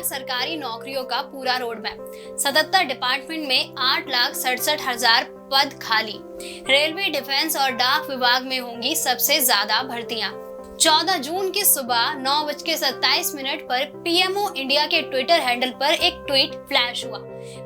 लाख सरकारी नौकरियों का पूरा रोड मैप। 77 डिपार्टमेंट में 8,67,000 पद खाली। रेलवे, डिफेंस और डाक विभाग में होंगी सबसे ज्यादा भर्तियां। 14 जून की सुबह 9:27 पर पीएमओ इंडिया के ट्विटर हैंडल पर एक ट्वीट फ्लैश हुआ।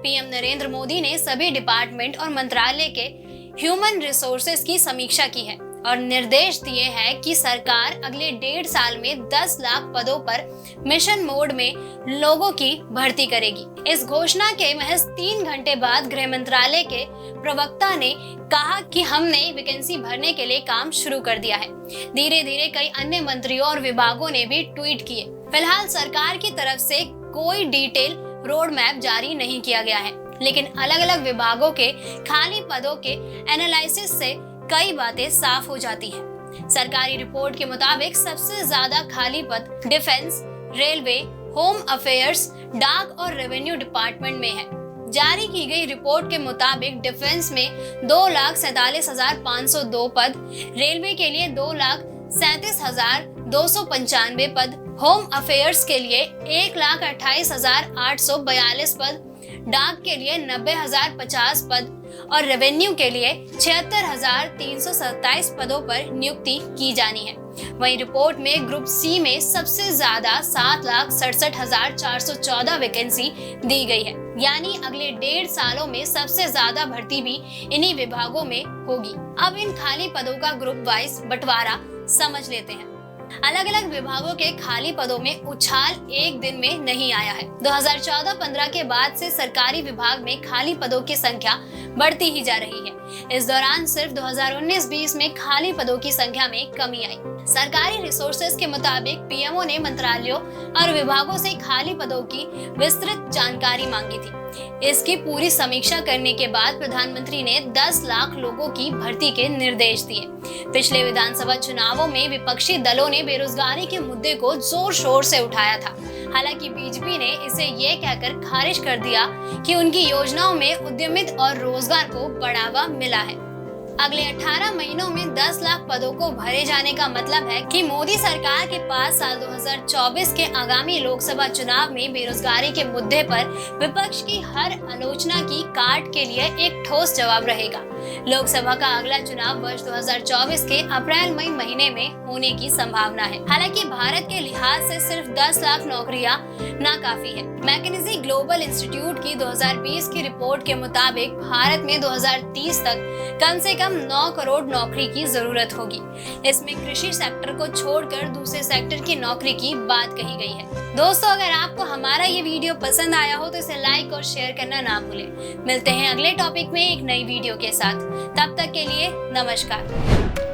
पीएम नरेंद्र मोदी ने सभी डिपार्टमेंट और मंत्रालय के ह्यूमन रिसोर्सेज की समीक्षा की है और निर्देश दिए हैं कि सरकार अगले 1.5 साल में 10 लाख पदों पर मिशन मोड में लोगों की भर्ती करेगी। इस घोषणा के महज 3 घंटे बाद गृह मंत्रालय के प्रवक्ता ने कहा कि हमने वैकेंसी भरने के लिए काम शुरू कर दिया है। धीरे धीरे कई अन्य मंत्रियों और विभागों ने भी ट्वीट किए। फिलहाल सरकार की तरफ से कोई डिटेल रोड मैप जारी नहीं किया गया है, लेकिन अलग अलग विभागों के खाली पदों के एनालिसिस से कई बातें साफ हो जाती हैं। सरकारी रिपोर्ट के मुताबिक सबसे ज्यादा खाली पद डिफेंस, रेलवे, होम अफेयर्स, डाक और रेवेन्यू डिपार्टमेंट में है। जारी की गई रिपोर्ट के मुताबिक डिफेंस में 2,47,502 पद, रेलवे के लिए 2,37,295 पद, होम अफेयर्स के लिए 1,28,842 पद, डाक के लिए 90,050 पद और रेवेन्यू के लिए 76,327 पदों पर नियुक्ति की जानी है। वहीं रिपोर्ट में ग्रुप सी में सबसे ज्यादा 7,67,414 वैकेंसी दी गई है, यानी अगले 1.5 सालों में सबसे ज्यादा भर्ती भी इन्हीं विभागों में होगी। अब इन खाली पदों का ग्रुप वाइज बंटवारा समझ लेते हैं। अलग अलग विभागों के खाली पदों में उछाल एक दिन में नहीं आया है। 2014-15 के बाद से सरकारी विभाग में खाली पदों की संख्या बढ़ती ही जा रही है। इस दौरान सिर्फ 2019-20 में खाली पदों की संख्या में कमी आई। सरकारी रिसोर्सेज के मुताबिक पीएमओ ने मंत्रालयों और विभागों से खाली पदों की विस्तृत जानकारी मांगी थी। इसकी पूरी समीक्षा करने के बाद प्रधानमंत्री ने 10 लाख लोगों की भर्ती के निर्देश दिए। पिछले विधानसभा चुनावों में विपक्षी दलों ने बेरोजगारी के मुद्दे को जोर शोर से उठाया था। हालांकि बीजेपी ने इसे ये कहकर खारिज कर दिया कि उनकी योजनाओं में उद्यमिता और रोजगार को बढ़ावा मिला है। अगले 18 महीनों में 10 लाख पदों को भरे जाने का मतलब है कि मोदी सरकार के पास साल 2024 के आगामी लोकसभा चुनाव में बेरोजगारी के मुद्दे पर विपक्ष की हर आलोचना की काट के लिए एक ठोस जवाब रहेगा। लोकसभा का अगला चुनाव वर्ष 2024 के अप्रैल-मई महीने में होने की संभावना है। हालांकि भारत के लिहाज से सिर्फ 10 लाख नौकरियां नाकाफी है। मैकेंजी ग्लोबल इंस्टीट्यूट की 2020 की रिपोर्ट के मुताबिक भारत में 2030 तक कम से कम 9 करोड़ नौकरी की जरूरत होगी। इसमें कृषि सेक्टर को छोड़कर दूसरे सेक्टर की नौकरी की बात कही गई है। दोस्तों, अगर आपको हमारा ये वीडियो पसंद आया हो तो इसे लाइक और शेयर करना ना भूलें। मिलते हैं अगले टॉपिक में एक नई वीडियो के साथ। तब तक के लिए नमस्कार।